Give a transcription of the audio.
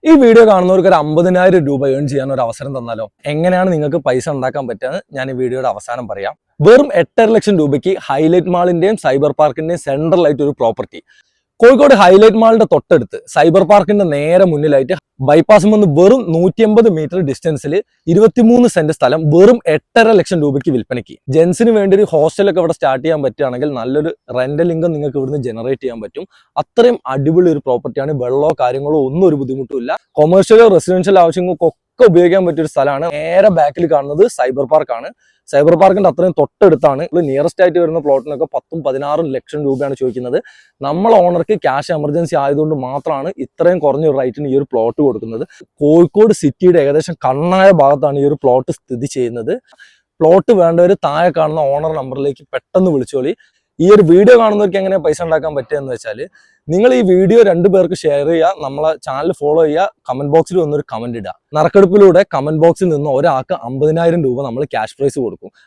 ഈ വീഡിയോ കാണുന്നവർക്ക് ഒരു 50,000 രൂപ ഏൺ ചെയ്യാൻ ഒരു അവസരം തന്നാലോ? എങ്ങനെയാണ് നിങ്ങൾക്ക് പൈസ ഉണ്ടാക്കാൻ പറ്റുക ഞാൻ ഈ വീഡിയോയുടെ അവസാനം പറയാം. വെറും 8.5 ലക്ഷം രൂപയ്ക്ക് ഹൈലൈറ്റ് മാളിന്റെയും സൈബർ പാർക്കിന്റെയും സെൻട്രലായിട്ട് ഒരു പ്രോപ്പർട്ടി കോഴിക്കോട് ഹൈലൈറ്റ് മാളിന്റെ തൊട്ടടുത്ത് സൈബർ പാർക്കിന്റെ നേരെ മുന്നിലായിട്ട് ബൈപ്പാസ് വന്ന് വെറും 150 മീറ്റർ ഡിസ്റ്റൻസിൽ 23 സെന്റ് സ്ഥലം വെറും 8.5 ലക്ഷം രൂപയ്ക്ക് വിൽപ്പനയ്ക്ക്. ജെൻസിന് വേണ്ടി ഒരു ഹോസ്റ്റലൊക്കെ ഇവിടെ സ്റ്റാർട്ട് ചെയ്യാൻ പറ്റുകയാണെങ്കിൽ നല്ലൊരു റെന്റൽ ഇൻകം നിങ്ങൾക്ക് ഇവിടുന്ന് ജനറേറ്റ് ചെയ്യാൻ പറ്റും. അത്രയും അടിപൊളി ഒരു പ്രോപ്പർട്ടിയാണ്. വെള്ളമോ കാര്യങ്ങളോ ഒന്നും ഒരു ബുദ്ധിമുട്ടില്ല. കൊമേഴ്ഷ്യലോ റെസിഡൻഷ്യൽ ആവശ്യങ്ങൾക്കൊക്കെ ഉപയോഗിക്കാൻ പറ്റിയ ഒരു സ്ഥലമാണ്. നേരെ ബാക്കിൽ കാണുന്നത് സൈബർ പാർക്കാണ്. സൈബർ പാർക്കിന്റെ അത്രയും തൊട്ടടുത്താണ്. നിയറസ്റ്റ് ആയിട്ട് വരുന്ന പ്ലോട്ടിനൊക്കെ 10-16 ലക്ഷം രൂപയാണ് ചോദിക്കുന്നത്. നമ്മൾ ഓണർക്ക് ക്യാഷ് എമർജൻസി ആയതുകൊണ്ട് മാത്രമാണ് ഇത്രയും കുറഞ്ഞ ഒരു റേറ്റിന് ഈ ഒരു പ്ലോട്ട് കൊടുക്കുന്നത്. കോഴിക്കോട് സിറ്റിയുടെ ഏകദേശം കണ്ണായ ഭാഗത്താണ് ഈ ഒരു പ്ലോട്ട് സ്ഥിതി ചെയ്യുന്നത്. പ്ലോട്ട് വേണ്ടവർ താഴെ കാണുന്ന ഓണർ നമ്പറിലേക്ക് പെട്ടെന്ന് വിളിച്ചോളി. ഈ ഒരു വീഡിയോ കാണുന്നവർക്ക് എങ്ങനെ പൈസ ഉണ്ടാക്കാൻ പറ്റുക എന്ന് വെച്ചാൽ, നിങ്ങൾ ഈ വീഡിയോ 2 പേർക്ക് ഷെയർ ചെയ്യുക, നമ്മളെ ചാനൽ ഫോളോ ചെയ്യുക, കമന്റ് ബോക്സിൽ വന്നൊരു കമന്റ് ഇടുക. നറുക്കെടുപ്പിലൂടെ കമന്റ് ബോക്സിൽ നിന്ന് ഒരാൾക്ക് 50,000 രൂപ നമ്മൾ ക്യാഷ് പ്രൈസ് കൊടുക്കും.